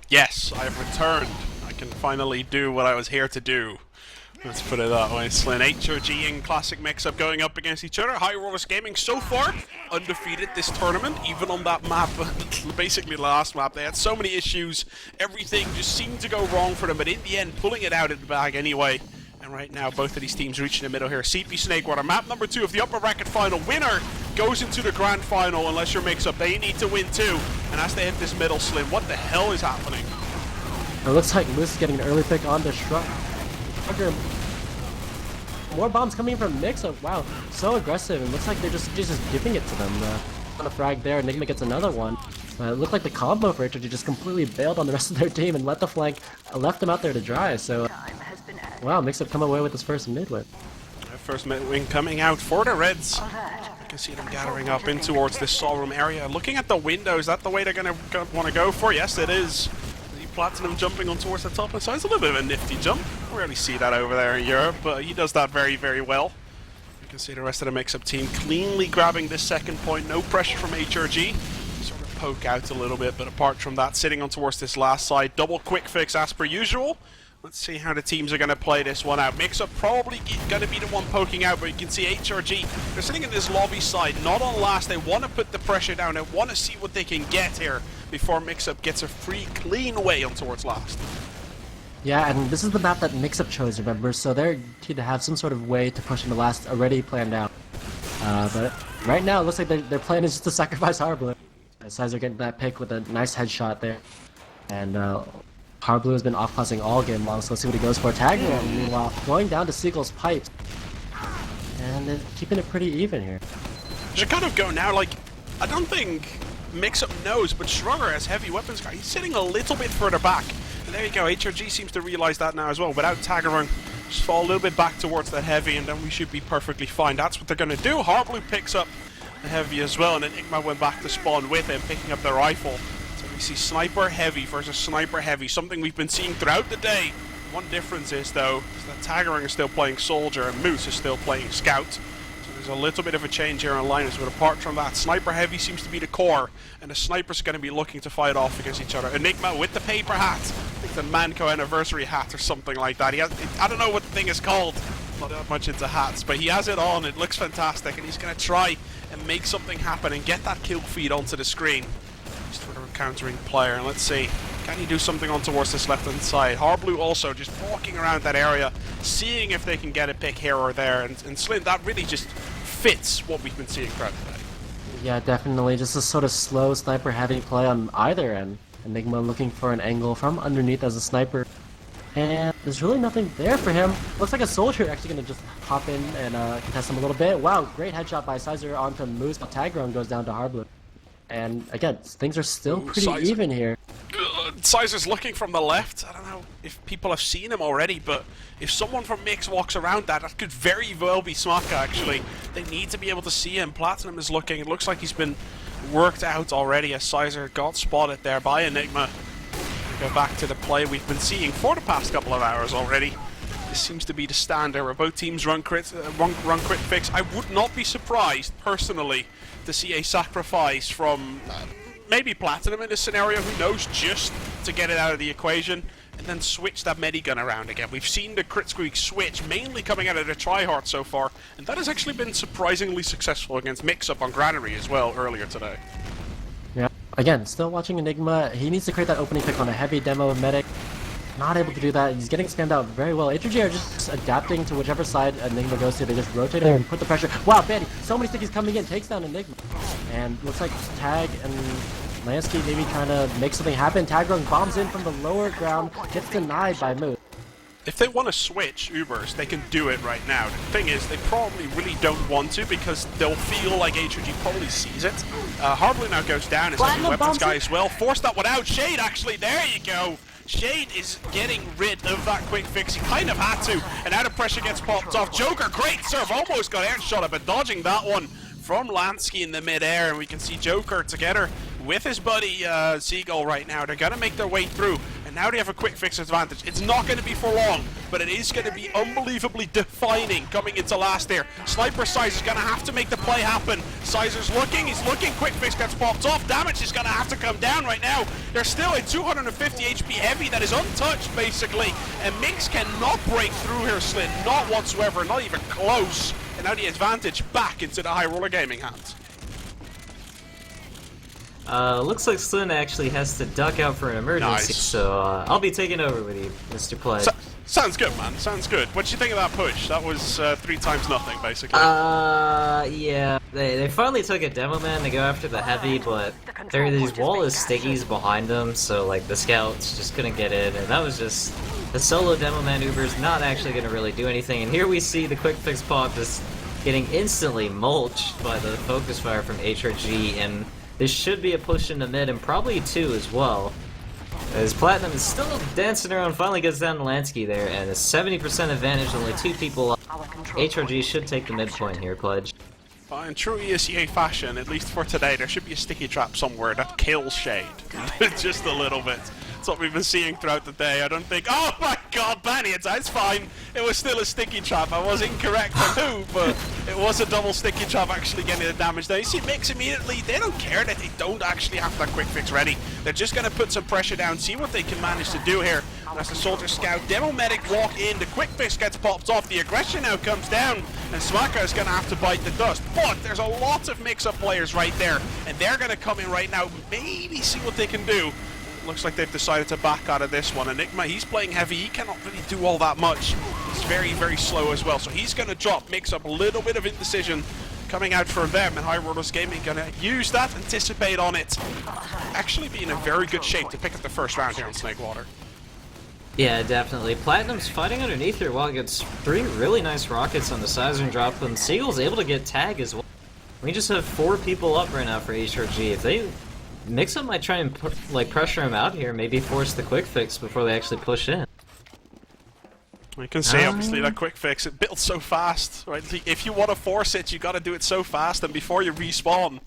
Yes, I have returned. I can finally do what I was here to do. Let's put it that way. Slin, HRG and Classic Mixup going up against each other. High Rollers Gaming so far undefeated this tournament, even on that map, basically the last map. They had so many issues. Everything just seemed to go wrong for them, but in the end, pulling it out of the bag anyway. And right now, both of these teams reaching the middle here. CP Snakewater, map number 2 of the upper bracket final. Winner goes into the grand final unless you're Mixup. They need to win too. And as they hit this middle, Slin, what the hell is happening? It looks like Moose is getting an early pick on the Shrug. More bombs coming from Mixup. Wow, so aggressive. It looks like they're just giving it to them. On a frag there, Enigma gets another one. It looked like the combo for HRG just completely bailed on the rest of their team and let the flank, left them out there to dry. So, wow, Mixup come away with his first mid win. First mid win coming out for the Reds. You can see them gathering up in towards this Sol Room area. Looking at the window, is that the way they're going to want to go for? Yes, it is. Platinum jumping on towards the top, and so it's a little bit of a nifty jump. We rarely see that over there in Europe, but he does that very, very well. You can see the rest of the Mixup team cleanly grabbing this second point. No pressure from HRG. Sort of poke out a little bit, but apart from that, sitting on towards this last side. Double quick fix as per usual. Let's see how the teams are going to play this one out. Mixup probably going to be the one poking out, but you can see HRG, they're sitting in this lobby side, not on last. They want to put the pressure down. They want to see what they can get here before Mixup gets a free, clean way on towards last. Yeah, and this is the map that Mixup chose, remember? So they're to have some sort of way to push into last already planned out. But right now, it looks like their plan is just to sacrifice Harblu. Sizer getting that pick with a nice headshot there. And Harblu has been off-classing all game long, so let's see what he goes for. Tag him, meanwhile, going down to Seagull's pipes. And they're keeping it pretty even here. Should kind of go now, like, I don't think Mixup knows, but Shrugger has heavy weapons guy. He's sitting a little bit further back. And there you go, HRG seems to realize that now as well. Without Tagarung, just fall a little bit back towards that heavy, and then we should be perfectly fine. That's what they're going to do. Harblu picks up the heavy as well, and then Enigma went back to spawn with him, picking up the rifle. So we see Sniper Heavy versus Sniper Heavy, something we've been seeing throughout the day. One difference is, though, is that Tagarung is still playing Soldier, and Moose is still playing Scout. There's a little bit of a change here on lineups, but apart from that, Sniper Heavy seems to be the core, and the snipers are going to be looking to fight off against each other. Enigma with the paper hat, I think the Manco anniversary hat or something like that. He has, I don't know what the thing is called, not that much into hats, but he has it on, it looks fantastic, and he's going to try and make something happen and get that kill feed onto the screen. Just for the encountering player, and let's see, can he do something on towards this left hand side? Harblu also just walking around that area, seeing if they can get a pick here or there, and Slin, that really just fits what we've been seeing throughout the day. Yeah, definitely. Just a sort of slow sniper heavy play on either end. Enigma looking for an angle from underneath as a sniper. And there's really nothing there for him. Looks like a soldier actually going to just hop in and contest him a little bit. Wow, great headshot by Sizer onto Moose. Tagrone goes down to Harblu. And again, things are still pretty even here. Sizer's looking from the left. I don't know if people have seen him already, but if someone from Mix walks around that could very well be Smaka, actually. They need to be able to see him. Platinum is looking. It looks like he's been worked out already as Sizer got spotted there by Enigma. We go back to the play we've been seeing for the past couple of hours already. This seems to be the standard where both teams run crit fix. I would not be surprised, personally, to see a sacrifice from maybe Platinum in this scenario, who knows, just to get it out of the equation, and then switch that medigun around again. We've seen the crit squeak switch mainly coming out of the tryhard so far, and that has actually been surprisingly successful against Mixup on Granary as well earlier today. Yeah, again, still watching Enigma. He needs to create that opening pick on a heavy demo medic. Not able to do that. He's getting spammed out very well. HRG are just adapting to whichever side Enigma goes to. They just rotate it and put the pressure. Wow, Betty! So many stickies coming in. Takes down Enigma. And looks like Tag and Lansky maybe trying to make something happen. Tagrung bombs in from the lower ground. Gets denied by Moose. If they want to switch Ubers, they can do it right now. The thing is, they probably really don't want to because they'll feel like HRG probably sees it. Harblu now goes down as heavy weapons guy as well. Forced that one out. Shade, actually, there you go. Shade is getting rid of that quick fix. He kind of had to, and now the pressure gets popped off. Joker, great serve, almost got airshot, but dodging that one from Lansky in the mid-air, and we can see Joker together with his buddy Seagull right now. They're going to make their way through, and now they have a quick fix advantage. It's not going to be for long, but it is going to be unbelievably defining coming into last there. Sniper Size is going to have to make the play happen. Sizer's looking, he's looking, quick fix gets popped off. Damage is going to have to come down right now. There's still a 250 HP heavy that is untouched, basically. And Mix cannot break through here, Slin. Not whatsoever, not even close. And now the advantage back into the High Roller Gaming hands. Looks like Slin actually has to duck out for an emergency, Nice. so I'll be taking over with you, Mr. Play. Sounds good, man. Sounds good. What did you think of that push? That was 3 times nothing, basically. Yeah. They finally took a Demo Man to go after the heavy, but there are these wall of stickies behind them, so like the scouts just couldn't get in, and that was just the solo Demo Man Uber's not actually going to really do anything. And here we see the quick fix pop just getting instantly mulched by the focus fire from HRG, and this should be a push into mid, and probably 2 as well. As Platinum is still dancing around, finally gets down to Lansky there, and a 70% advantage, only 2 people up. HRG should take the midpoint here, Pledge. In true ESEA fashion, at least for today, there should be a sticky trap somewhere that kills Shade. Just a little bit. That's what we've been seeing throughout the day. I don't think... Oh my god, Benny, it's fine. It was still a sticky trap. I was incorrect on who, but it was a double sticky trap actually getting the damage there. You see Mix immediately, they don't care that they don't actually have that quick fix ready. They're just going to put some pressure down, see what they can manage to do here. As the Soldier Scout, Demo Medic walk in, the quick fix gets popped off, the aggression now comes down, and Smaka is going to have to bite the dust. But there's a lot of Mix-Up players right there, and they're going to come in right now, maybe see what they can do. Looks like they've decided to back out of this one. Enigma, he's playing heavy, he cannot really do all that much. He's very, very slow as well, so he's going to drop. Mix-Up, a little bit of indecision coming out for them, and High Rollers Gaming going to use that, anticipate on it. Actually be in a very good shape to pick up the first round here on Snakewater. Yeah, definitely. Platinum's fighting underneath here while it gets 3 really nice rockets on the Sizer drop, and Seagull's able to get tag as well. We just have 4 people up right now for HRG. If they... Mix-Up might try and like pressure him out here, maybe force the quick fix before they actually push in. You can see, obviously, that quick fix, it builds so fast, right? If you want to force it, you got to do it so fast, and before you respawn,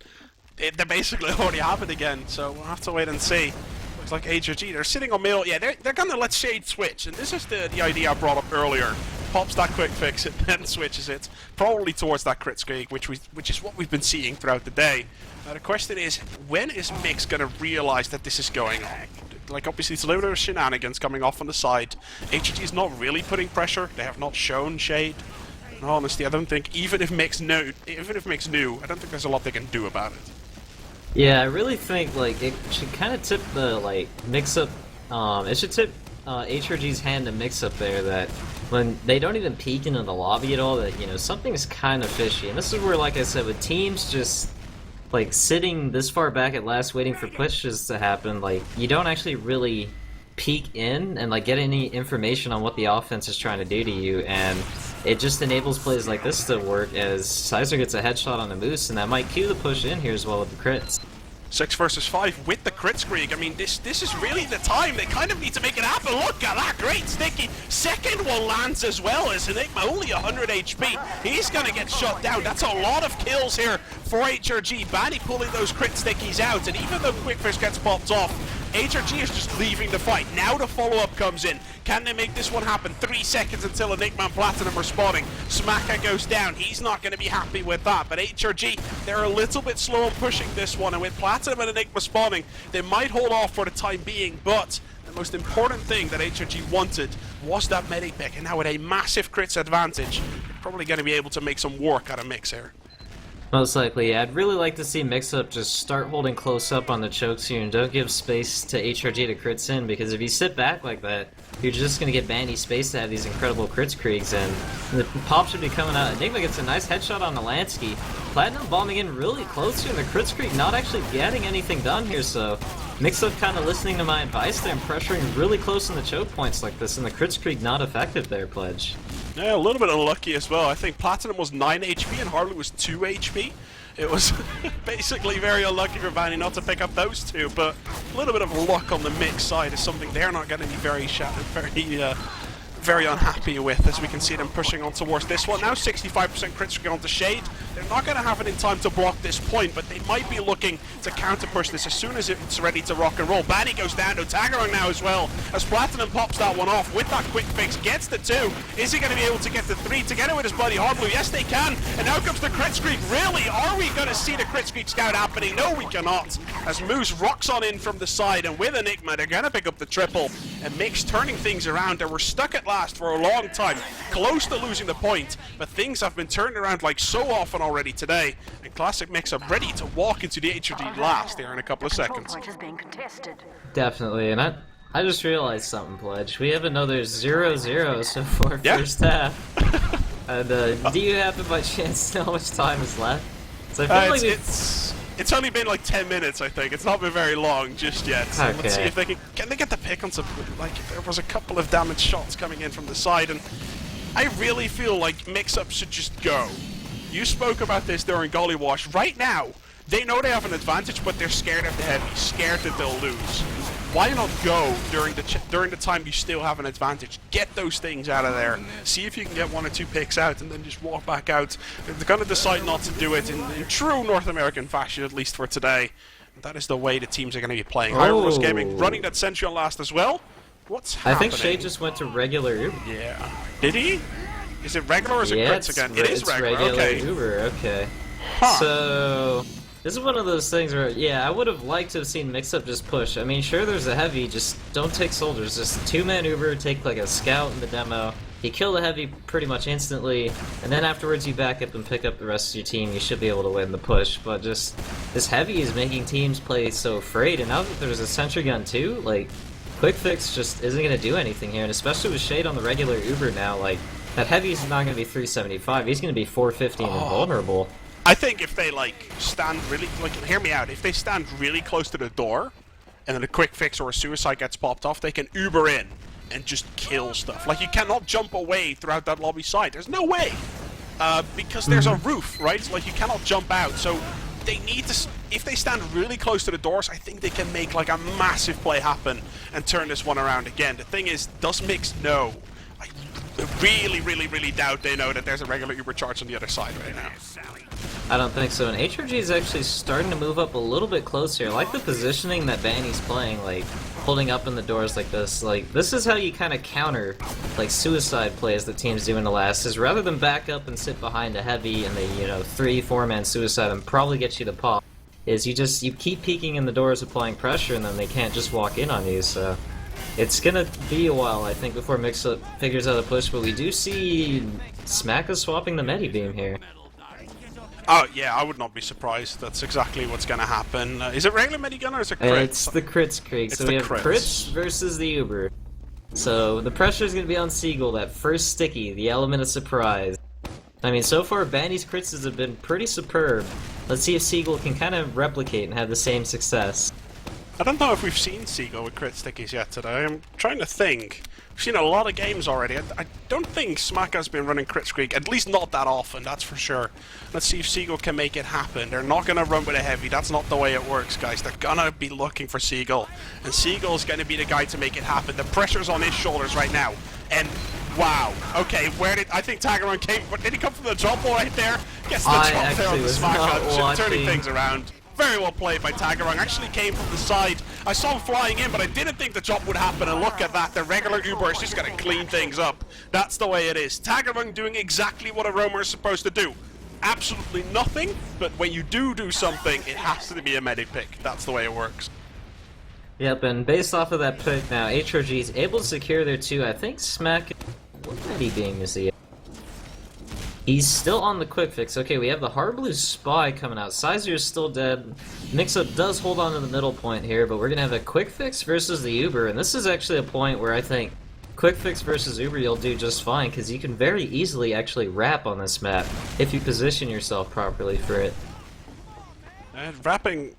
they basically already happened again, so we'll have to wait and see. Looks like HRG, they're sitting on middle, yeah, they're going to let Shade switch, and this is the idea I brought up earlier. Pops that quick fix, and then switches it, probably towards that crit streak, which is what we've been seeing throughout the day. Now the question is, when is Mix going to realize that this is going on? Like, obviously, it's a little bit of shenanigans coming off on the side. HG is not really putting pressure. They have not shown Shade. In all honesty, I don't think, even if Mix knew, I don't think there's a lot they can do about it. Yeah, I really think, like, it should kind of tip the, like, Mix-Up, it should tip HRG's hand to Mix-Up there that when they don't even peek into the lobby at all, that, you know, something's kind of fishy. And this is where, like I said, with teams just... like, sitting this far back at last waiting for pushes to happen, like, you don't actually really peek in and, like, get any information on what the offense is trying to do to you, and it just enables plays like this to work as Sizer gets a headshot on the Moose, and that might cue the push in here as well with the crits. 6 versus 5 with the crit streak. I mean, this is really the time. They kind of need to make it happen. Look at that, great sticky. Second one lands as well as Enigma, only 100 HP. He's going to get shut down. That's a lot of kills here for HRG. Banny pulling those crit stickies out, and even though Quickfish gets popped off, HRG is just leaving the fight. Now the follow-up comes in. Can they make this one happen? 3 seconds until Enigma and Platinum are spawning. Smaka goes down. He's not going to be happy with that. But HRG, they're a little bit slow on pushing this one. And with Platinum and Enigma spawning, they might hold off for the time being. But the most important thing that HRG wanted was that medic pick. And now with a massive crits advantage, they're probably going to be able to make some work out of Mix here. Most likely, yeah. I'd really like to see Mix-Up just start holding close up on the chokes here and don't give space to HRG to crits in, because if you sit back like that, you're just going to get Bandy space to have these incredible crits creeks, and the pop should be coming out. Enigma gets a nice headshot on the Lansky. Platinum bombing in really close here, and the crits creek not actually getting anything done here, so Mix-Up kind of listening to my advice there and pressuring really close in the choke points like this, and the crits creek not effective there, Pledge. Yeah, a little bit unlucky as well. I think Platinum was 9 HP and Harley was 2 HP. It was basically very unlucky for Vanny not to pick up those two, but a little bit of luck on the Mix side is something they're not going to be very unhappy with, as we can see them pushing on towards this one. Now 65% crit streak onto Shade. They're not going to have it in time to block this point, but they might be looking to counter-push this as soon as it's ready to rock and roll. Banny goes down to Tagarong now as well, as Platinum pops that one off with that quick fix, gets the 2. Is he going to be able to get the 3 together with his buddy Hardblue? Yes, they can. And now comes the crit streak. Really? Are we going to see the crit streak scout happening? No, we cannot. As Moose rocks on in from the side, and with Enigma, they're going to pick up the triple. And Mix turning things around. They were stuck at last for a long time, close to losing the point, but things have been turned around like so often already today. And Classic Mixup ready to walk into the HOD last here in a couple of seconds. Definitely, and I just realized something, Pledge. We have another 0-0 so far first half. And do you happen by chance to know how much time is left? So I feel like it's only been like 10 minutes, I think. It's not been very long just yet. So let's see if they can they get the pick on some, like, there was a couple of damaged shots coming in from the side, and I really feel like Mixup should just go. You spoke about this during Golly Wash. Right now, they know they have an advantage, but they're scared of the heavy, scared that they'll lose. Why not go during the time you still have an advantage? Get those things out of there. See if you can get 1 or 2 picks out, and then just walk back out. They're going to decide not to do it in true North American fashion, at least for today. And that is the way the teams are going to be playing. Hyrule Gaming running that Sentry on last as well. What's happening? I think Shay just went to regular Uber. Yeah. Did he? Is it regular or is it crits again? It is regular. Okay. Uber. Okay. Huh. So this is one of those things where, yeah, I would have liked to have seen Mixup just push. I mean, sure, there's a heavy, just don't take soldiers. Just 2-man Uber, take like a scout in the demo. You kill the heavy pretty much instantly, and then afterwards you back up and pick up the rest of your team. You should be able to win the push, but just this heavy is making teams play so afraid, and now that there's a sentry gun too, like, quick fix just isn't going to do anything here, and especially with Shade on the regular Uber now, like, that heavy is not going to be 375, he's going to be 450 and invulnerable. I think if they, like, stand really, like, hear me out, if they stand really close to the door, and then a quick fix or a suicide gets popped off, they can Uber in and just kill stuff. Like, you cannot jump away throughout that lobby side. There's no way. Because there's a roof, right? Like, you cannot jump out. So, they need to... If they stand really close to the doors, I think they can make, like, a massive play happen and turn this one around again. The thing is, does Mix know? I really, really, really doubt they know that there's a regular Uber charge on the other side right now. I don't think so, and HRG is actually starting to move up a little bit closer. I like the positioning that Banny's playing, like, holding up in the doors like this. Like, this is how you kind of counter, like, suicide plays that teams do in the last, is rather than back up and sit behind a heavy and they, you know, 3-4-man suicide and probably get you to pop, is you keep peeking in the doors applying pressure and then they can't just walk in on you, so... It's gonna be a while, I think, before Mixup figures out a push, but we do see Smacka swapping the Medibeam here. Oh, yeah, I would not be surprised. That's exactly what's gonna happen. Is it regular Medigun or is it crits? It's the crits, Craig. So we have crits versus the Uber. So the pressure is gonna be on Seagull, that first sticky, the element of surprise. I mean, so far, Banny's crits have been pretty superb. Let's see if Seagull can kind of replicate and have the same success. I don't know if we've seen Seagull with crit stickies yet today. I'm trying to think. We've seen a lot of games already. I don't think Smacka's been running crit streak, at least not that often, that's for sure. Let's see if Seagull can make it happen. They're not going to run with a heavy. That's not the way it works, guys. They're going to be looking for Seagull. And Seagull's going to be the guy to make it happen. The pressure's on his shoulders right now. And wow. Okay, I think Tagarong came... Did he come from the jump ball right there? Gets the jump there on the Smacka, turning things around. Very well played by Tagarong. Actually came from the side. I saw him flying in, but I didn't think the jump would happen. And look at that. The regular Uber is just going to clean things up. That's the way it is. Tagarong doing exactly what a roamer is supposed to do. Absolutely nothing, but when you do something, it has to be a medic pick. That's the way it works. Yep, and based off of that pick now, HRG is able to secure their 2. I think Smack... What might he being this year? He's still on the quick fix. Okay, we have the Hardblue Spy coming out. Sizer is still dead. Mixup does hold on to the middle point here, but we're going to have a quick fix versus the Uber, and this is actually a point where I think quick fix versus Uber you'll do just fine, because you can very easily actually wrap on this map if you position yourself properly for it. And wrapping,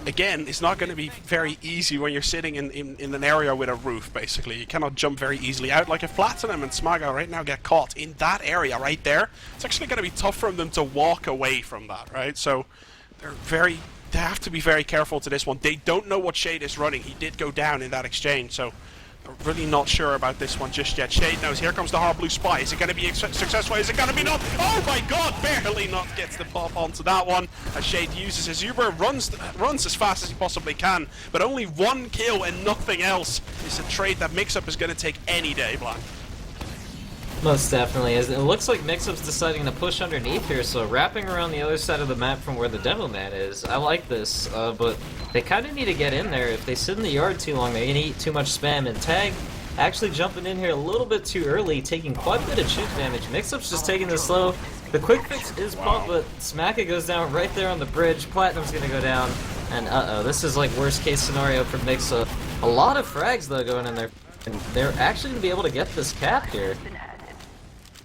again, is not going to be very easy when you're sitting in an area with a roof, basically. You cannot jump very easily out. Like if Platinum and Smaga right now get caught in that area right there, it's actually going to be tough for them to walk away from that, right? So they have to be very careful to this one. They don't know what Shade is running. He did go down in that exchange, so Really not sure about this one just yet. Shade knows. Here comes the hard blue spy. Is it going to be successful? Is it going to be not? Oh my god! Barely not gets the pop onto that one. As Shade uses his Uber, runs as fast as he possibly can, but only one kill and nothing else. It's a trade that Mixup is going to take any day, Black. Most definitely. It looks like Mixup's deciding to push underneath here, so wrapping around the other side of the map from where the demo man is. I like this, but they kind of need to get in there. If they sit in the yard too long, they're going to eat too much spam. And Tag actually jumping in here a little bit too early, taking quite a bit of chip damage. Mixup's just taking this slow. The quick fix is pumped, but Smacka goes down right there on the bridge. Platinum's going to go down, and uh-oh, this is like worst case scenario for Mixup. A lot of frags, though, going in there, and they're actually going to be able to get this cap here.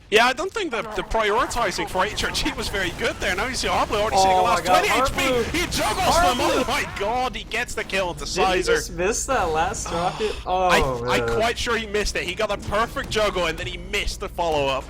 Yeah, I don't think the prioritizing for HRG was very good there. Now you see Harblu already sitting on last 20 HP. He juggles them. Oh my god, he gets the kill into Sizer. Did he just miss that last rocket? Oh, I'm quite sure he missed it. He got a perfect juggle and then he missed the follow-up,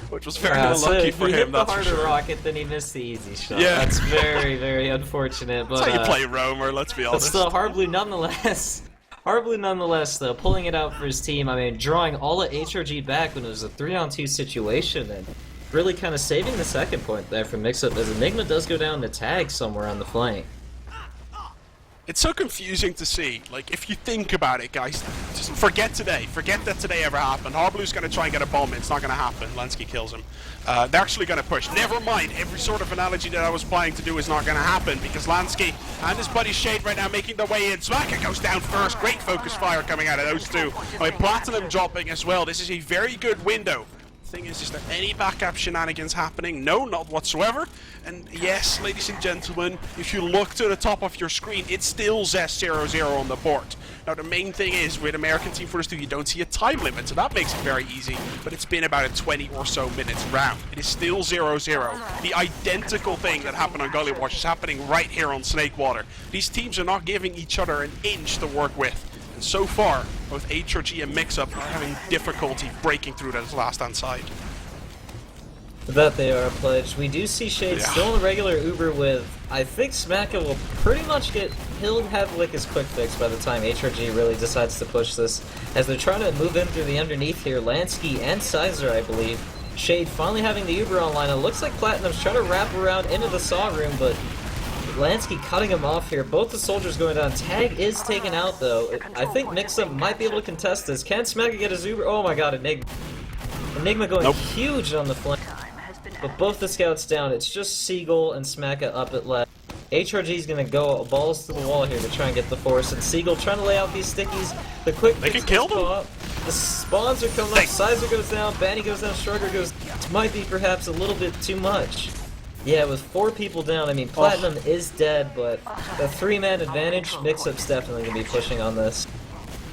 which was very unlucky for him. He hit the that's harder for sure. rocket, then he missed the easy shot. Yeah. That's very, very unfortunate. But That's how you play Roamer, let's be honest. But still, Harblu nonetheless. Harblu nonetheless, though, pulling it out for his team. I mean, drawing all of HRG back when it was a 3-on-2 situation, and really kind of saving the second point there for Mixup, as Enigma does go down to Tag somewhere on the flank. It's so confusing to see. Like, if you think about it, guys, just forget today. Forget that today ever happened. Harblu's going to try and get a bomb. It's not going to happen. Lansky kills him. They're actually going to push. Never mind. Every sort of analogy that I was planning to do is not going to happen because Lansky and his buddy Shade right now making their way in. Smacka goes down first. Great focus fire coming out of those two. I mean, Platinum dropping as well. This is a very good window. Thing is there any backup shenanigans happening? No, not whatsoever. And yes, ladies and gentlemen, if you look to the top of your screen, it still says 0-0 on the board. Now the main thing is, with American Team Fortress 2, you don't see a time limit, so that makes it very easy, but it's been about a 20 or so minutes round. It is still 0-0. The identical thing that happened on Gully Watch is happening right here on Snakewater. These teams are not giving each other an inch to work with. So far, both HRG and Mixup are having difficulty breaking through that last-hand side. That they are, Pledge. We do see Shade still in the regular Uber with, I think Smacka will pretty much he'll have like his quick fix by the time HRG really decides to push this. As they're trying to move in through the underneath here, Lansky and Sizer, I believe. Shade finally having the Uber online. It looks like Platinum's trying to wrap around into the saw room, but Lansky cutting him off here. Both the soldiers going down. Tag is taken out, though. I think Mixup might be able to contest this. Can Smacka get his Uber? Oh my god, Enigma. Enigma going huge on the flank. But both the scouts down. It's just Seagull and Smacka up at left. HRG's gonna go balls to the wall here to try and get the force. And Seagull trying to lay out these stickies. The quick they can kill them. The spawns are coming up. Sizer goes down. Banny goes down. Shrugger goes. Might be perhaps a little bit too much. Yeah, with 4 people down, I mean, Platinum is dead, but the 3-man advantage, Mixup's definitely going to be pushing on this.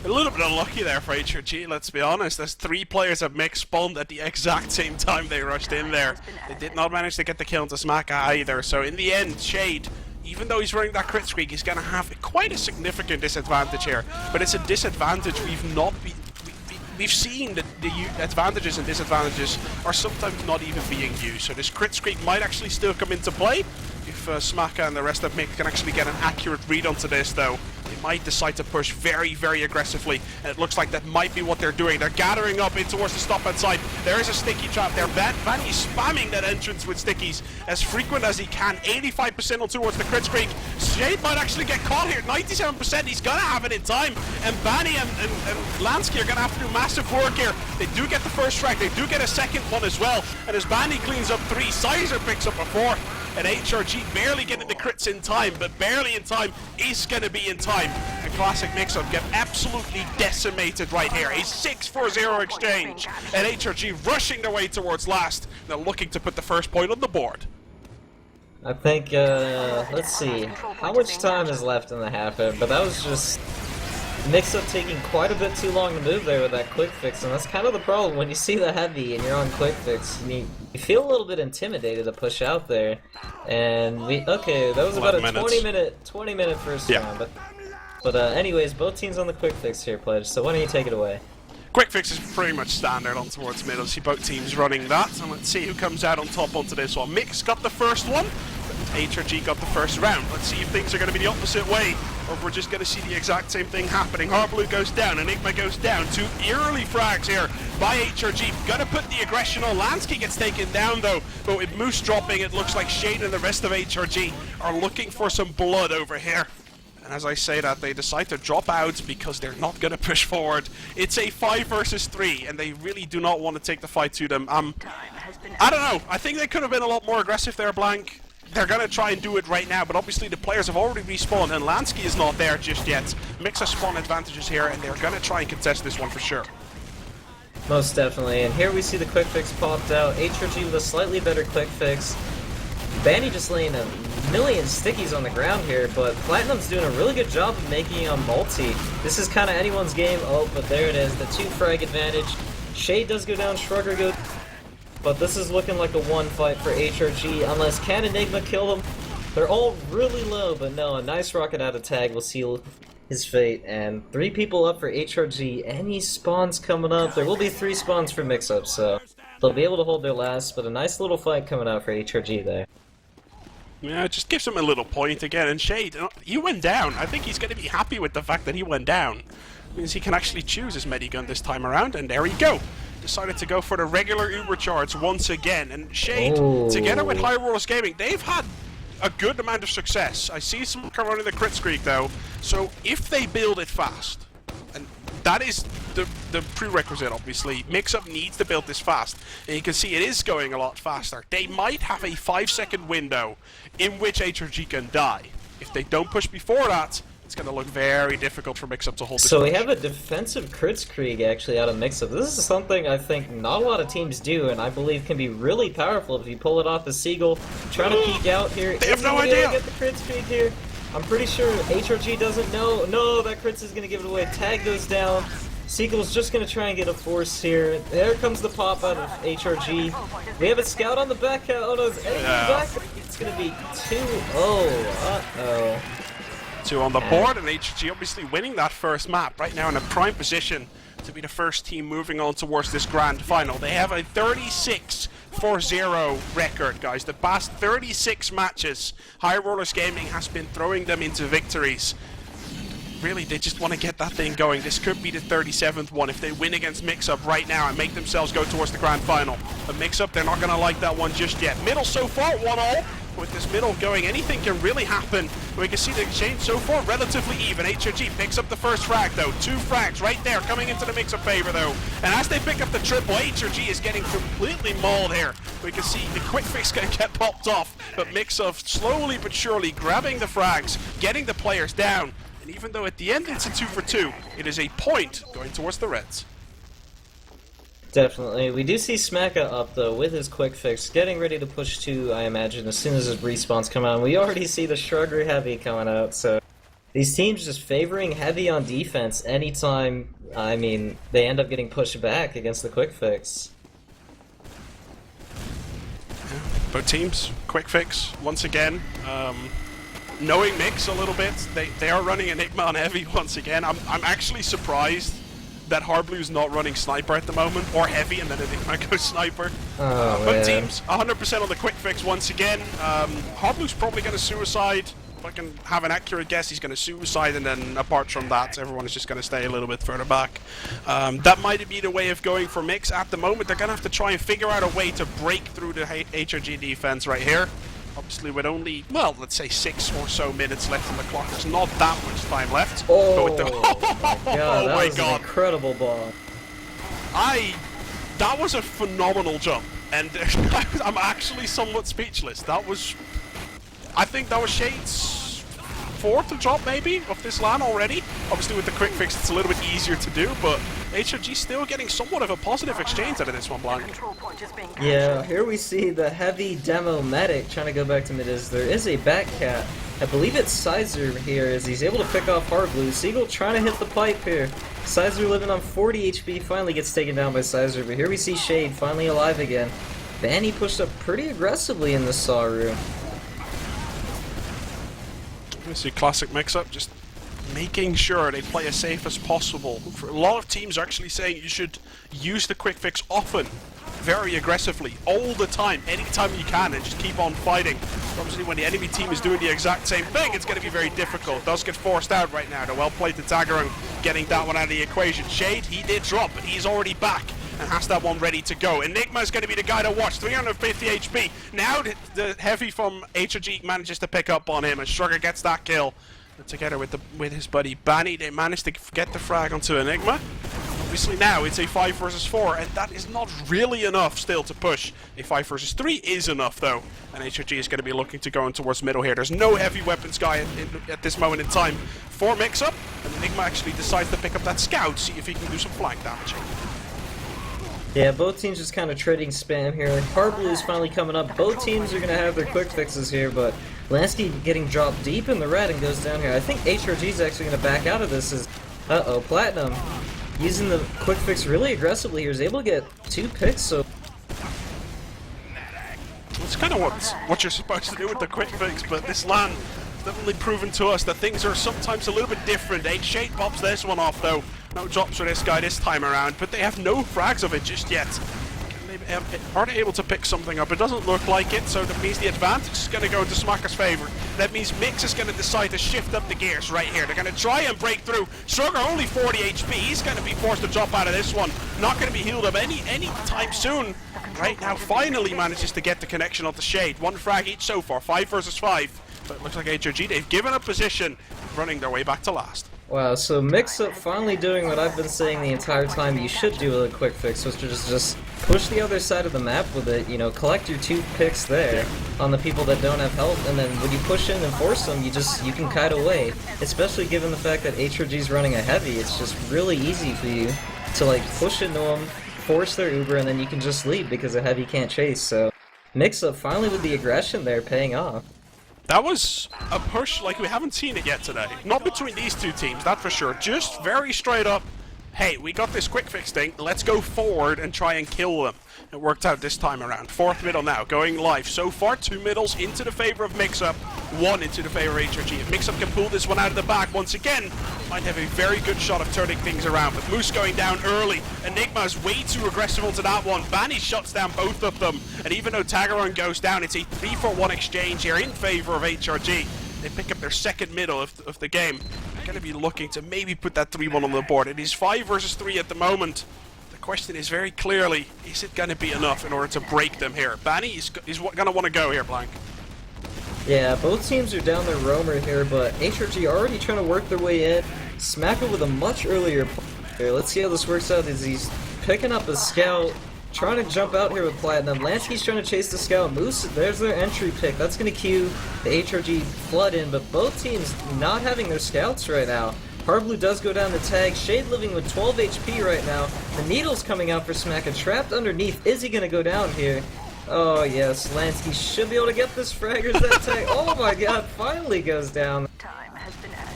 A little bit unlucky there for HRG, let's be honest, as 3 players of Mix spawned at the exact same time they rushed in there. They did not manage to get the kill into Smacka either, so in the end, Shade, even though he's running that crit streak, he's going to have quite a significant disadvantage here. But it's a disadvantage we've seen that the advantages and disadvantages are sometimes not even being used. So this crit streak might actually still come into play. If Smacka and the rest of Mix can actually get an accurate read onto this, though, they might decide to push very, very aggressively. And it looks like that might be what they're doing. They're gathering up in towards the stop side. There is a sticky trap there. Vanny spamming that entrance with stickies as frequent as he can. 85% on towards the crit streak. Shade might actually get caught here. 97%. He's gonna have it in time. And Vanny and Lansky are gonna have to do massive work here. They do get the first strike. They do get a second one as well. And as Vanny cleans up 3, Sizer picks up a 4. And HRG barely getting the crits in time, but barely in time is going to be in time. And Classic Mixup get absolutely decimated right here. A 6-4-0 exchange. And HRG rushing their way towards last. They're looking to put the first point on the board. I think, let's see. How much time is left in the half? But that was just Mixup taking quite a bit too long to move there with that quick fix, and that's kind of the problem when you see the heavy and you're on quick fix. You feel a little bit intimidated to push out there, and that was about a 20 minute first round. But anyways, both teams on the quick fix here, Pledge. So why don't you take it away? Quick fix is pretty much standard on towards middle. See both teams running that, and let's see who comes out on top onto this one. Mix got the first one. HRG got the first round. Let's see if things are going to be the opposite way, or if we're just going to see the exact same thing happening. Harblue goes down, Enigma goes down. 2 early frags here by HRG. Gonna put the aggression on. Lansky gets taken down though, but with Moose dropping, it looks like Shade and the rest of HRG are looking for some blood over here. And as I say that, they decide to drop out because they're not going to push forward. It's a 5 versus 3, and they really do not want to take the fight to them. I don't know. I think they could have been a lot more aggressive there, Blank. They're going to try and do it right now, but obviously the players have already respawned, and Lansky is not there just yet. Mix of spawn advantages here, and they're going to try and contest this one for sure. Most definitely, and here we see the quick fix popped out. HRG with a slightly better quick fix. Banny just laying a million stickies on the ground here, but Platinum's doing a really good job of making a multi. This is kind of anyone's game. Oh, but there it is, the 2 frag advantage. Shade does go down, Shrugger goes, but this is looking like a 1 fight for HRG, unless can Enigma kill them. They're all really low, but no, a nice rocket out of tag will seal his fate, and 3 people up for HRG. Any spawns coming up? There will be 3 spawns for Mixup, so they'll be able to hold their last, but a nice little fight coming out for HRG there. Yeah, it just gives him a little point again, and Shade, he went down. I think he's going to be happy with the fact that he went down. It means he can actually choose his medigun this time around, and there we go. Decided to go for the regular Uber charge once again, and Shade, together with High Rollers Gaming, they've had a good amount of success. I see some running the crit streak though, so if they build it fast, and that is the prerequisite obviously, Mixup needs to build this fast, and you can see it is going a lot faster. They might have a 5-second window in which HRG can die. If they don't push before that, it's going to look very difficult for Mixup to hold this. So we have a defensive Kritzkrieg actually out of Mixup. This is something I think not a lot of teams do, and I believe can be really powerful if you pull it off the Seagull. Trying to peek out here. They have no idea. Get the Kritzkrieg here. I'm pretty sure HRG doesn't know. No, that Kritz is going to give it away. Tag goes down. Seagull's just going to try and get a force here. There comes the pop out of HRG. We have a scout on the back. Oh no, it's Eddie back. It's going to be 2-0. Uh-oh. 2 on the board, and HRG obviously winning that first map right now in a prime position to be the first team moving on towards this grand final. They have a 36-4-0 record, guys. The past 36 matches, High Rollers Gaming has been throwing them into victories. Really, they just want to get that thing going. This could be the 37th one if they win against Mixup right now and make themselves go towards the grand final. But Mixup, they're not going to like that one just yet. Middle so far, 1-all. With this middle going, anything can really happen. We can see the exchange so far relatively even. HRG picks up the first frag though. 2 frags right there coming into the Mixup favor though. And as they pick up the triple, HRG is getting completely mauled here. We can see the quick fix can get popped off, but Mixup slowly but surely grabbing the frags, getting the players down. And even though at the end it's a 2 for 2, it is a point going towards the Reds. Definitely. We do see Smacka up, though, with his quick fix, getting ready to push 2, I imagine, as soon as his respawns come out. We already see the Shrugger Heavy coming out, so these teams just favoring Heavy on defense anytime, I mean, they end up getting pushed back against the quick fix. Both teams, quick fix, once again. Knowing Mix a little bit, they are running Enigma on Heavy once again. I'm actually surprised that Harblue's not running Sniper at the moment, or Heavy, and then Enigma goes Sniper. Both teams, 100% on the quick fix once again. Harblue's probably going to suicide. If I can have an accurate guess, he's going to suicide, and then apart from that, everyone is just going to stay a little bit further back. That might be the way of going for Mix at the moment. They're going to have to try and figure out a way to break through the HRG defense right here. Obviously, with only, well, let's say 6 or so minutes left on the clock, there's not that much time left. Oh, my God, that was an incredible ball. That was a phenomenal jump, and I'm actually somewhat speechless. That was, I think that was Shade's 4th drop, maybe, of this LAN already. Obviously, with the quick fix, it's a little bit easier to do, but HRG still getting somewhat of a positive exchange out of this one, Blank. Yeah, here we see the Heavy demo medic trying to go back to mid. There is a back cat. I believe it's Sizer here, as he's able to pick off Hardblue. Seagull trying to hit the pipe here. Sizer living on 40 HP, finally gets taken down by Sizer, but here we see Shade finally alive again. Banny pushed up pretty aggressively in the Saw room. I see classic Mix-Up, just making sure they play as safe as possible. A lot of teams are actually saying you should use the quick fix often very aggressively all the time, anytime you can, and just keep on fighting. Obviously, when the enemy team is doing the exact same thing, it's going to be very difficult. Does get forced out right now. The well-played Tagaran getting that one out of the equation. Shade, he did drop, but he's already back and has that one ready to go. Enigma is going to be the guy to watch. 350 HP. Now the heavy from HRG manages to pick up on him, and Shrugger gets that kill. Together with his buddy Banny, they managed to get the frag onto Enigma. Obviously now it's a 5 versus 4, and that is not really enough still to push. A 5 versus 3 is enough though, and HRG is going to be looking to go in towards middle here. There's no heavy weapons guy at this moment in time for Mixup, and Enigma actually decides to pick up that scout, see if he can do some flank damage. Yeah, both teams just kind of trading spam here. Hard Blue is finally coming up. Both teams are going to have their quick fixes here, but Lansky getting dropped deep in the red and goes down here. I think HRG is actually going to back out of this. Uh-oh, Platinum using the quick fix really aggressively. He was able to get 2 picks, so... It's kind of what you're supposed to do with the quick fix, but this LAN has definitely proven to us that things are sometimes a little bit different. Shade pops this one off though. No drops for this guy this time around, but they have no frags of it just yet. Are they able to pick something up? It doesn't look like it, so that means the advantage is going to go into Smacker's favor. That means Mix is going to decide to shift up the gears right here. They're going to try and break through. Shrugger only 40 HP. He's going to be forced to drop out of this one. Not going to be healed up any time soon. Right now, finally manages to get the connection onto Shade. 1 frag each so far, 5 versus 5. But it looks like HRG, they've given up position, running their way back to last. Wow, so Mixup finally doing what I've been saying the entire time you should do with a quick fix, which is just push the other side of the map with it, you know, collect your 2 picks there on the people that don't have health, and then when you push in and force them, you can kite away. Especially given the fact that HRG's running a heavy, it's just really easy for you to like push into them, force their Uber, and then you can just leave because a heavy can't chase, so Mixup finally with the aggression there paying off. That was a push like we haven't seen it yet today. Not between these 2 teams, that for sure. Just very straight up, hey, we got this quick fix thing, let's go forward and try and kill them. It worked out this time around. 4th middle now, going live. So far, 2 middles into the favor of Mixup, 1 into the favor of HRG. If Mixup can pull this one out of the back once again, might have a very good shot of turning things around. But Moose going down early. Enigma is way too aggressive onto that one. Banny shuts down both of them. And even though Tagaran goes down, it's a 3-for-1 exchange here in favor of HRG. They pick up their 2nd middle of the game. They're going to be looking to maybe put that 3-1 on the board. It is 5 versus 3 at the moment. The question is very clearly, is it going to be enough in order to break them here? Banny is going to want to go here, Blank. Yeah, both teams are down their roamer here, but HRG already trying to work their way in. Smack it with a much earlier here. Let's see how this works out as he's picking up a scout, trying to jump out here with Platinum. Lansky's trying to chase the scout. Moose, there's their entry pick. That's going to cue the HRG flood in, but both teams not having their scouts right now. Hard Blue does go down the tag. Shade living with 12 HP right now. The needle's coming out for Smacka. Trapped underneath. Is he going to go down here? Oh yes, Lansky should be able to get this fraggers that tag. Oh my god, finally goes down.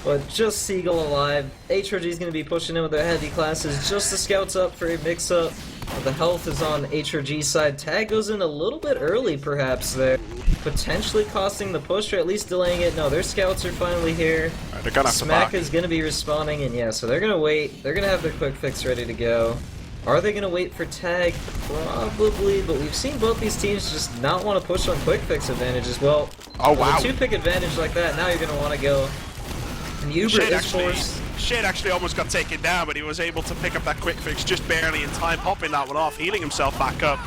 But just Seagull alive. HRG's going to be pushing in with their heavy classes. Just the scouts up for a mix-up. The health is on HRG's side. Tag goes in a little bit early perhaps there. Potentially costing the push or at least delaying it. No, their scouts are finally here. Right, they're gonna have Smack is going to be responding, and yeah, so they're going to wait. They're going to have their quick fix ready to go. Are they going to wait for tag? Probably, but we've seen both these teams just not want to push on quick fix advantages. Well, oh wow, with a 2-pick advantage like that, now you're going to want to go. And Uber is forced. Shade actually almost got taken down, but he was able to pick up that quick fix just barely in time, popping that one off, healing himself back up.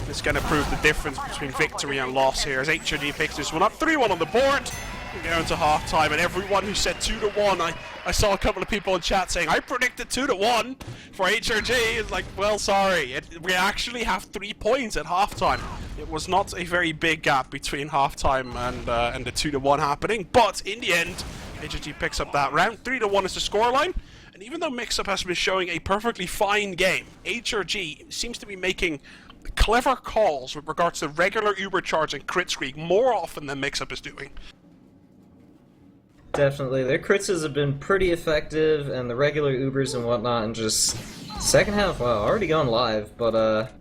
It's going to prove the difference between victory and loss here as HRG picks this one up. 3-1 on the board. We go into half-time, and everyone who said 2-1, I saw a couple of people in chat saying, I predicted 2-1 for HRG. It's like, well, sorry. We actually have 3 points at half-time. It was not a very big gap between half-time and the 2-1 happening, but in the end, HRG picks up that round. 3-1 is the scoreline. And even though Mixup has been showing a perfectly fine game, HRG seems to be making clever calls with regards to regular Uber charge and crit streak more often than Mixup is doing. Definitely. Their crits have been pretty effective, and the regular Ubers and whatnot, and just second half, wow, already gone live, but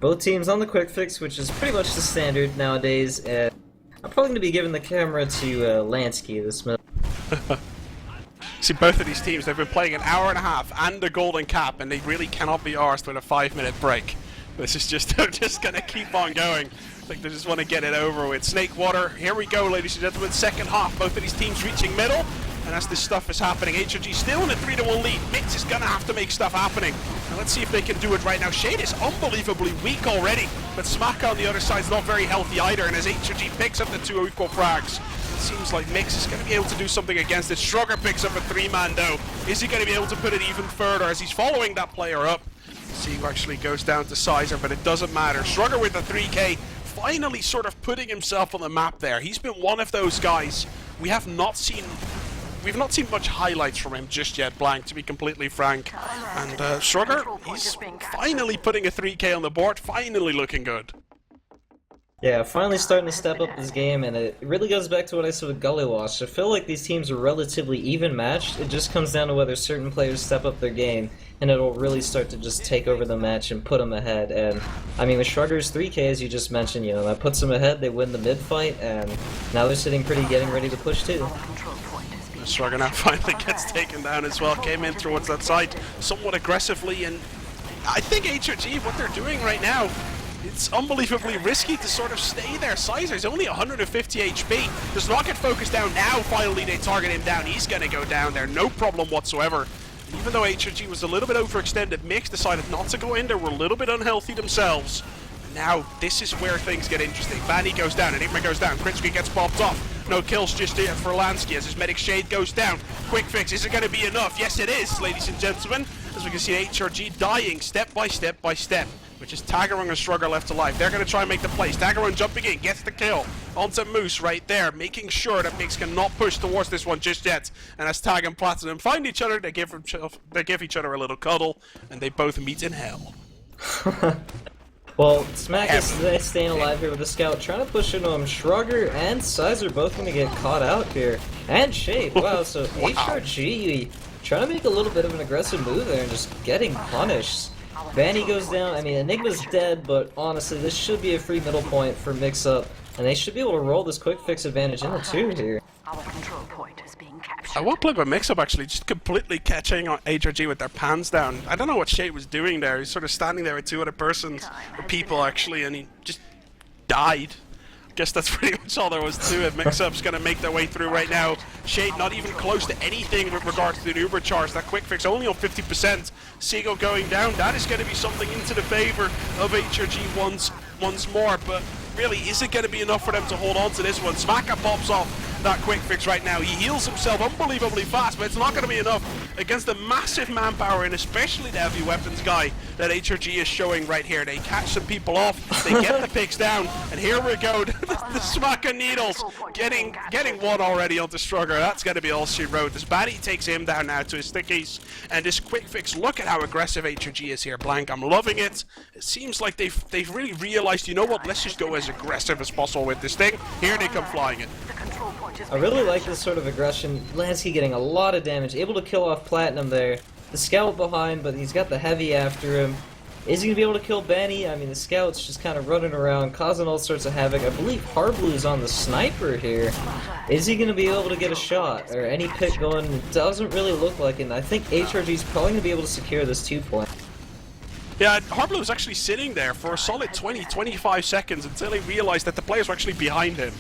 both teams on the quick fix, which is pretty much the standard nowadays, and I'm probably going to be giving the camera to Lansky this minute. See, both of these teams, they've been playing an hour and a half and a golden cap, and they really cannot be arsed with a 5-minute break. This is just they're just gonna keep on going. I think they just want to get it over with. Snake Water, here we go, ladies and gentlemen. Second half, both of these teams reaching middle. And as this stuff is happening, HRG still in a 3-1 lead. Mix is gonna have to make stuff happening. And let's see if they can do it right now. Shade is unbelievably weak already, but Smack on the other side is not very healthy either. And as HRG picks up the 2 equal frags, it seems like Mix is gonna be able to do something against it. Shrugger picks up a 3-man though. Is he gonna be able to put it even further as he's following that player up? Sigo actually goes down to Sizer, but it doesn't matter. Shrugger with the 3K, finally sort of putting himself on the map there. He's been one of those guys we've not seen much highlights from him just yet, Blank, to be completely frank. And Shrugger, he's finally putting a 3K on the board, finally looking good. Yeah, finally starting to step up this game, and it really goes back to what I said with Gully Wash. I feel like these teams are relatively even matched. It just comes down to whether certain players step up their game, and it'll really start to just take over the match and put them ahead. And I mean, with Shrugger's 3K, as you just mentioned, you know, that puts them ahead. They win the mid fight, and now they're sitting pretty, getting ready to push too. Shrugger now finally gets taken down as well. Came in towards that side somewhat aggressively, and I think HRG, what they're doing right now, it's unbelievably risky to sort of stay there. Sizer's only 150 HP. Does not get focused down. Now finally they target him down. He's going to go down there. No problem whatsoever. And even though HRG was a little bit overextended, Mix decided not to go in. They were a little bit unhealthy themselves. And now this is where things get interesting. Vanny goes down. Enigma goes down. Krinsky gets popped off. No kills just yet for Lansky as his medic Shade goes down. Quick fix. Is it going to be enough? Yes, it is, ladies and gentlemen. As we can see, HRG dying step by step by step, which is Tagarung and Shrugger left alive. They're going to try and make the plays. Tagarung jumping in, gets the kill. Onto Moose right there, making sure that Mix cannot push towards this one just yet. And as Tag and Platinum find each other, they give each other a little cuddle, and they both meet in hell. Well, Smack is staying alive here with the scout, trying to push into him. Shrugger and Sizer both going to get caught out here. And Shade, wow, so HRG trying to make a little bit of an aggressive move there and just getting punished. Vanny goes down. I mean, Enigma's dead, but honestly, this should be a free middle point for Mixup, and they should be able to roll this quick fix advantage into 2 here. Our control point is being captured. I won't play by Mixup actually, just completely catching on HRG with their pans down. I don't know what Shade was doing there. He's sort of standing there with 2 other persons, or people actually, and he just died. Guess that's pretty much all there was to it. Mixup's going to make their way through right now. Shade not even close to anything with regards to the Uber charge. That quick fix only on 50%. Seagull going down. That is going to be something into the favor of HRG once more. But really, is it going to be enough for them to hold on to this one? Smaka pops off that quick fix right now. He heals himself unbelievably fast, but it's not going to be enough against the massive manpower and especially the heavy weapons guy that HRG is showing right here. They catch some people off, they get the picks down, and here we go. The Smaka Needles getting one already onto Shrugger. That's going to be all she wrote. This baddie takes him down now to his stickies, and this quick fix, look at how aggressive HRG is here, Blank. I'm loving it. It seems like they've really realized, you know what, let's just go as aggressive as possible with this thing. Here they come flying it. I really like this sort of aggression. Lansky getting a lot of damage, able to kill off Platinum there. The scout behind, but he's got the heavy after him. Is he going to be able to kill Banny? I mean, the scout's just kind of running around, causing all sorts of havoc. I believe Harblue's on the sniper here. Is he going to be able to get a shot? Or any pick going? It doesn't really look like it. And I think HRG's probably going to be able to secure this 2-point. Yeah, Harblu was actually sitting there for a solid 20-25 seconds until he realized that the players were actually behind him.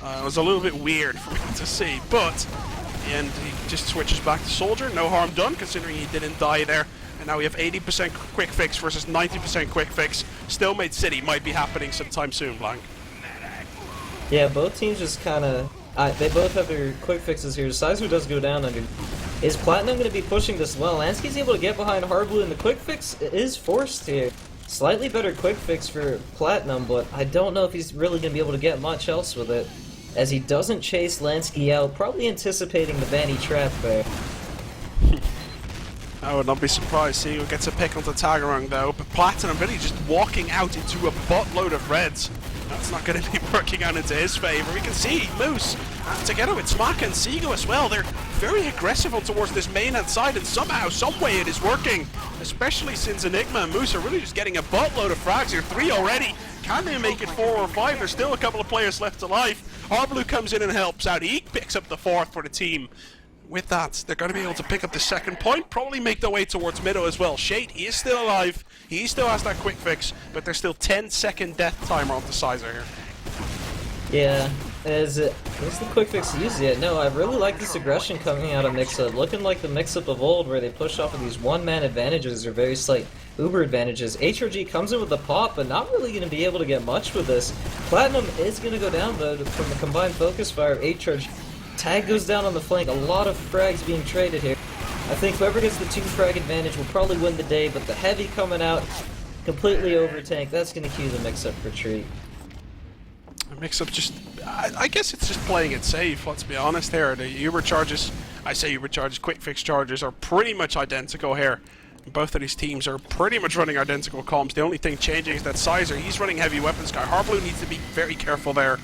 It was a little bit weird for me to see, but in the end he just switches back to Soldier. No harm done considering he didn't die there. And now we have 80% quick fix versus 90% quick fix. Stalemate City might be happening sometime soon, Blank. Yeah, both teams just kind of... they both have their quick fixes here. Sizer does go down under. Is Platinum going to be pushing this well? Lansky's able to get behind Harblu, and the quick fix is forced here. Slightly better quick fix for Platinum, but I don't know if he's really going to be able to get much else with it, as he doesn't chase Lansky out, probably anticipating the Vanny trap there. I would not be surprised. Seagull gets a pick onto Tagarung though, but Platinum really just walking out into a buttload of reds. That's not going to be working out into his favor. We can see Moose together with Smack and Seagull as well. They're very aggressive on towards this main hand side, and somehow, someway it is working. Especially since Enigma and Moose are really just getting a buttload of frags here. 3 already. Can they make it 4 or 5? There's still a couple of players left alive. Harblu comes in and helps out. He picks up the 4th for the team. with that, they're going to be able to pick up the second point, probably make their way towards middle as well. Shade, he is still alive, he still has that quick fix, but there's still 10-second death timer on the Sizer here. Yeah, is the quick fix used yet? No, I really like this aggression coming out of Mixup, looking like the Mixup of old where they push off of these one-man advantages or very slight Uber advantages. HRG comes in with the pop, but not really going to be able to get much with this. Platinum is going to go down though from the combined focus fire of HRG. Tag goes down on the flank, a lot of frags being traded here. I think whoever gets the 2 frag advantage will probably win the day, but the heavy coming out completely over tank, that's going to cue the Mixup retreat. Mixup just, I guess it's just playing it safe, let's be honest here. The Uber charges, I say Uber charges, quick fix charges are pretty much identical here. Both of these teams are pretty much running identical comps. The only thing changing is that Sizer, he's running heavy weapons guy. Harblue needs to be very careful there.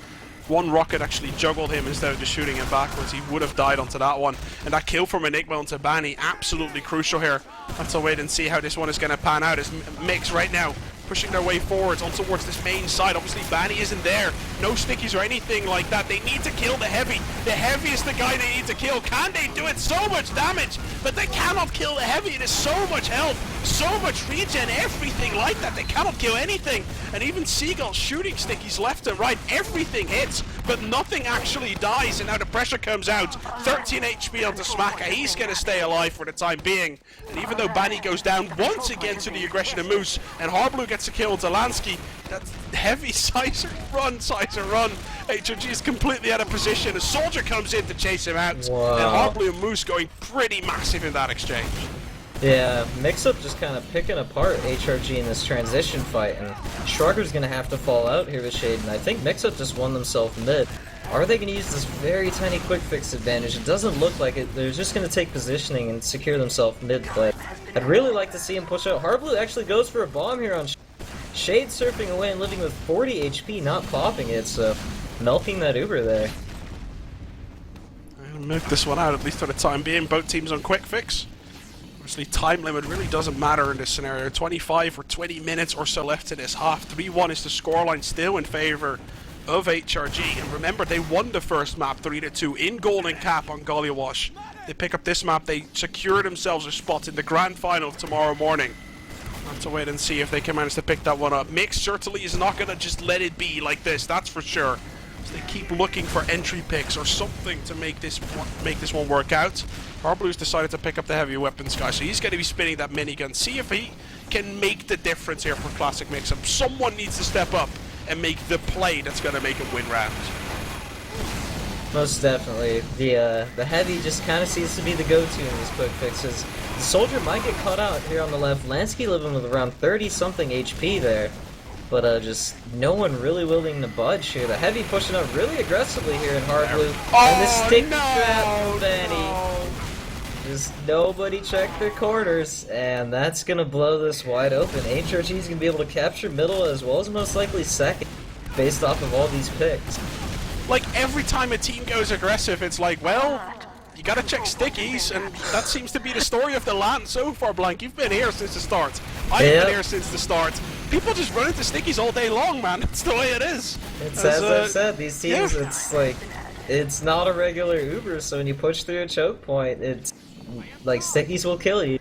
One rocket actually juggled him instead of just shooting him backwards. He would have died onto that one. And that kill from Enigma onto Bani, absolutely crucial here. Let's wait and see how this one is going to pan out. As Mix right now pushing their way forwards on towards this main side. Obviously Bani isn't there. No stickies or anything like that. They need to kill the heavy. The heavy is the guy they need to kill. Can they do it? So much damage, but they cannot kill the heavy. It is so much health, so much regen, everything like that. They cannot kill anything. And even Seagull shooting stickies left and right. Everything hits, but nothing actually dies. And now the pressure comes out. 13 HP onto Smaka. He's going to stay alive for the time being. And even though Bani goes down once again to the aggression of Moose, and Harblue gets a kill, Zelansky, that's heavy. Sizer run, HRG is completely out of position. A soldier comes in to chase him out. Wow. And Harblue and Moose going pretty massive in that exchange. Yeah, Mixup just kind of picking apart HRG in this transition fight, and Shrugger's going to have to fall out here with Shade, and I think Mixup just won themselves mid. Are they going to use this very tiny quick fix advantage? It doesn't look like it. They're just going to take positioning and secure themselves mid play. I'd really like to see him push out. Harblue actually goes for a bomb here on Shade. Shade surfing away and living with 40 HP, not popping it, so milking that Uber there. I'll milk this one out, at least for the time being. Both teams on quick fix. Obviously, time limit really doesn't matter in this scenario. 25 or 20 minutes or so left in this half. 3-1 is the scoreline, still in favor of HRG. And remember, they won the first map 3-2 in Golden Cap on Gollywash. They pick up this map, they secure themselves a spot in the grand final tomorrow morning. We'll have to wait and see if they can manage to pick that one up. Mix certainly is not going to just let it be like this, that's for sure. So they keep looking for entry picks or something to make this one work out. Harblue's decided to pick up the heavy weapons guy, so he's going to be spinning that minigun. See if he can make the difference here for Classic Mixup. Someone needs to step up and make the play that's going to make him win round. Most definitely. The heavy just kind of seems to be the go-to in these quick fixes. The soldier might get caught out here on the left. Lansky living with around 30-something HP there. But just no one really willing to budge here. The heavy pushing up really aggressively here in Harblue. And the sticky trap, Benny. Just nobody checked their corners, and that's gonna blow this wide open. HRG's gonna be able to capture middle as well as most likely second, based off of all these picks. Like, every time a team goes aggressive, it's like, well, you gotta check stickies, and that seems to be the story of the LAN so far, Blank. You've been here since the start. I've been here since the start. People just run into stickies all day long, man. That's the way it is. It's as I've said, these teams, it's like, it's not a regular Uber, so when you push through a choke point, it's like stickies will kill you.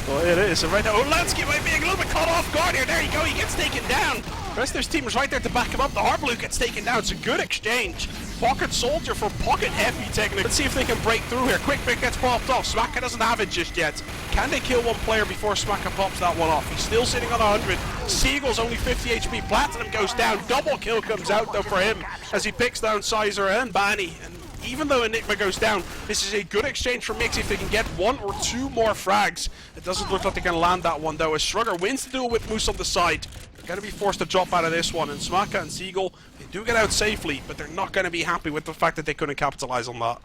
Well, it is. And right now, Lansky might be a little bit caught off guard here. There you go, he gets taken down. The rest of his team is right there to back him up. The Harblue gets taken down. It's a good exchange. Pocket Soldier for Pocket Heavy technically. Let's see if they can break through here. Quick pick gets popped off. Smaka doesn't have it just yet. Can they kill one player before Smaka pops that one off? He's still sitting on 100. Seagull's only 50 HP. Platinum goes down. Double kill comes out though for him as he picks down Sizer and Bani. And even though Enigma goes down, this is a good exchange for Mix if they can get 1 or 2 more frags. It doesn't look like they can land that one though, as Shrugger wins the duel with Moose on the side. They're going to be forced to drop out of this one, and Smaka and Seagull, they do get out safely, but they're not going to be happy with the fact that they couldn't capitalize on that.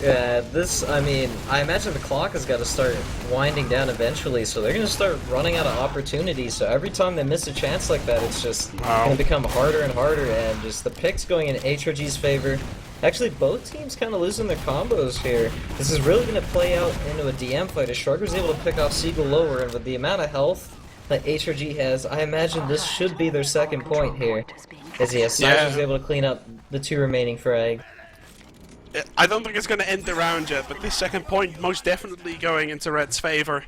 Yeah, I mean, I imagine the clock has got to start winding down eventually, so they're going to start running out of opportunities, so every time they miss a chance like that, it's just going to become harder and harder, and just the picks going in HRG's favor. Actually, both teams kind of losing their combos here. This is really going to play out into a DM fight, as Shrugger's able to pick off Seagull lower, and with the amount of health that HRG has, I imagine this should be their second point here. As Sizer's able to clean up the 2 remaining frags. I don't think it's going to end the round yet, but this second point most definitely going into Red's favour.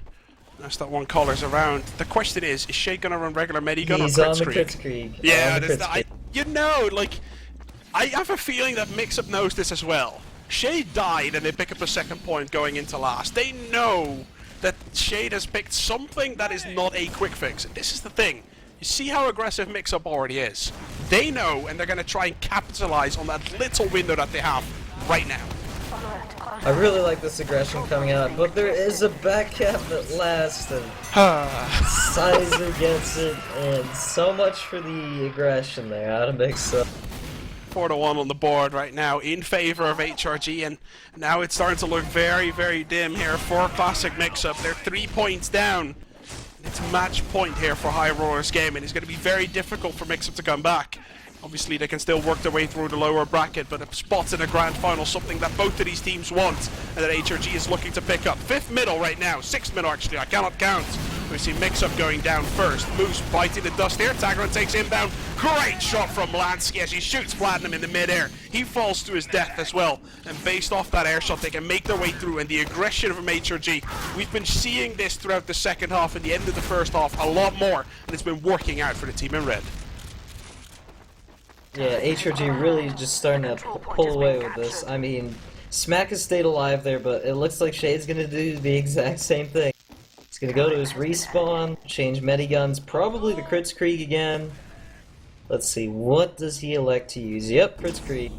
That's that one collar's around. The question is Shade going to run regular Medigun He's or on the Kritzkrieg? Kritzkrieg. Yeah, On the there's that. Kritzkrieg. You know, like, I have a feeling that Mixup knows this as well. Shade died and they pick up the second point going into last. They know that Shade has picked something that is not a quick fix. And this is the thing. You see how aggressive Mixup already is. They know, and they're going to try and capitalize on that little window that they have right now. I really like this aggression coming out, but there is a back cap at last, and Sizer gets it, and so much for the aggression there out of Mixup. 4-1 on the board right now in favor of HRG, and now it's starting to look very, very dim here for Classic Mixup. They're 3 points down. It's match point here for High Rollers game, and it's going to be very difficult for Mixup to come back. Obviously, they can still work their way through the lower bracket, but a spot in a grand final, something that both of these teams want, and that HRG is looking to pick up. 5th middle right now, 6th middle actually, I cannot count. We see Mixup going down first. Moose biting the dust here, Tagaron takes him down. Great shot from Lansky as he shoots Platinum in the mid-air. He falls to his death as well, and based off that air shot, they can make their way through, and the aggression from HRG, we've been seeing this throughout the second half and the end of the first half a lot more, and it's been working out for the team in red. Yeah, HRG really just starting to pull away with this. I mean, Smack has stayed alive there, but it looks like Shade's gonna do the exact same thing. He's gonna go to his respawn, change Mediguns, probably the Kritzkrieg again. Let's see, what does he elect to use? Yep, Kritzkrieg.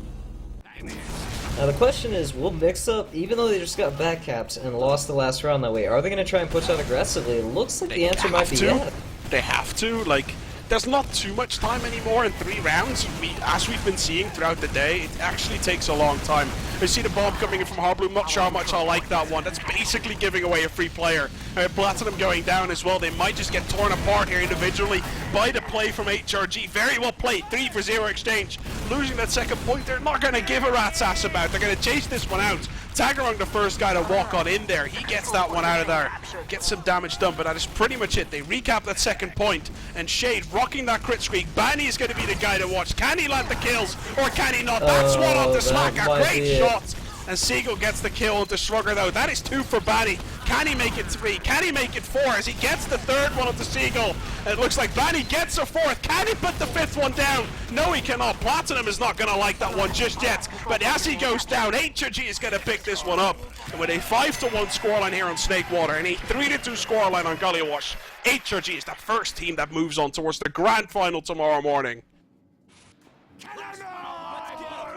Now the question is, will Mixup, even though they just got back caps and lost the last round that way, are they gonna try and push out aggressively? It looks like the answer might be yes. They have to, like, there's not too much time anymore in 3 rounds. As we've been seeing throughout the day, it actually takes a long time. I see the bomb coming in from Harbloom, not sure how much I like that one. That's basically giving away a free player. Platinum going down as well. They might just get torn apart here individually by the play from HRG. Very well played, 3-for-0 exchange. Losing that second point, they're not going to give a rat's ass about. They're going to chase this one out. Tagarong, the first guy to walk on in there. He gets that one out of there. Gets some damage done, but that is pretty much it. They recap that second point, and Shade rocking that Kritzkrieg. Banny is going to be the guy to watch. Can he land the kills, or can he not? That's one off the slack. A great shot. And Seagull gets the kill onto Shrugger though. That is 2 for Banny. Can he make it 3? Can he make it 4 as he gets the 3rd one onto Seagull? And it looks like Banny gets a 4th. Can he put the 5th one down? No, he cannot. Platinum is not going to like that one just yet. But as he goes down, HRG is going to pick this one up. And with a 5-1 scoreline here on Snakewater and a 3-2 scoreline on Gullywash, HRG is the first team that moves on towards the grand final tomorrow morning.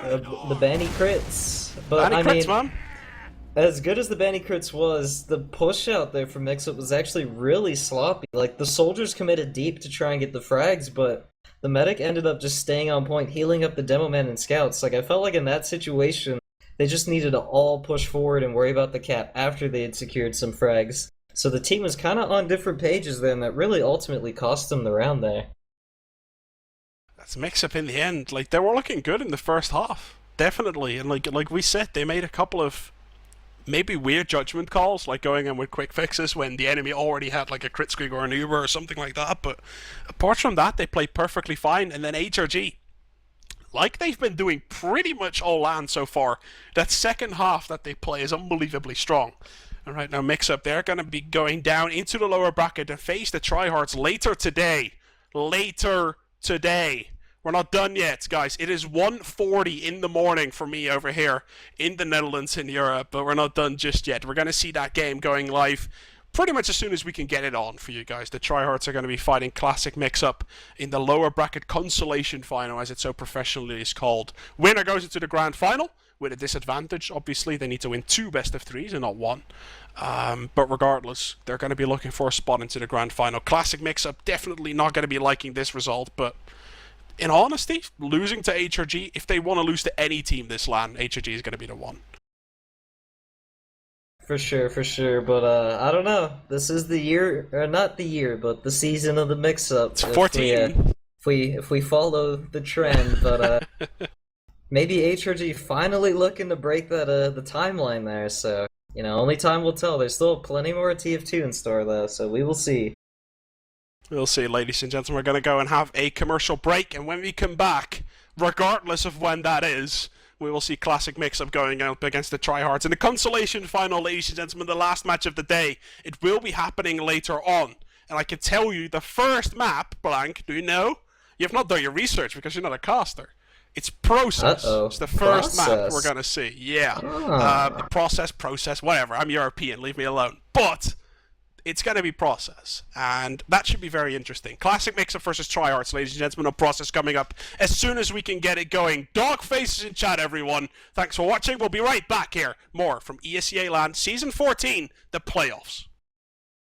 The Banny crits. But Banny I crits, mean, man. as good as the Banny crits was, the push out there from Mixup was actually really sloppy. Like, the soldiers committed deep to try and get the frags, but the medic ended up just staying on point, healing up the demo men and scouts. Like, I felt like in that situation, they just needed to all push forward and worry about the cap after they had secured some frags. So the team was kind of on different pages then that really ultimately cost them the round there. That's Mixup in the end. Like, they were looking good in the first half. Definitely, and like we said, they made a couple of maybe weird judgment calls, like going in with quick fixes when the enemy already had like a Kritzkrieg or an Uber or something like that, but apart from that, they played perfectly fine. And then HRG, like they've been doing pretty much all LAN so far, that second half that they play is unbelievably strong. And right now, Mixup, they're going to be going down into the lower bracket to face the tryhards later today. We're not done yet, guys. It is 1:40 in the morning for me over here in the Netherlands in Europe, but we're not done just yet. We're going to see that game going live pretty much as soon as we can get it on for you guys. The tryhards are going to be fighting Classic Mixup in the lower bracket consolation final, as it so professionally is called. Winner goes into the grand final with a disadvantage. Obviously, they need to win 2 best-of-3s and not 1. But regardless, they're going to be looking for a spot into the grand final. Classic Mixup definitely not going to be liking this result, but in honesty, losing to HRG, if they want to lose to any team this LAN, HRG is going to be the one. For sure, but I don't know. This is the year, or not the year, but the season of the Mixup. It's 14. If we follow the trend, but maybe HRG finally looking to break that the timeline there. So you know, only time will tell. There's still plenty more TF2 in store though, so we will see. We'll see, ladies and gentlemen. We're going to go and have a commercial break, and when we come back, regardless of when that is, we will see Classic Mixup going up against the Tryhards in the consolation final, ladies and gentlemen, the last match of the day. It will be happening later on. And I can tell you, the first map, Blank, do you know? You have not done your research because you're not a caster. It's Process. Uh-oh. It's the first map Process. we're going to see. Yeah. Ah. Process, whatever. I'm European, leave me alone. But it's going to be Process. And that should be very interesting. Classic Mixup versus Tryhards, ladies and gentlemen, on Process coming up as soon as we can get it going. Dog faces in chat, everyone. Thanks for watching. We'll be right back here. More from ESEA-I LAN Season 14, the playoffs.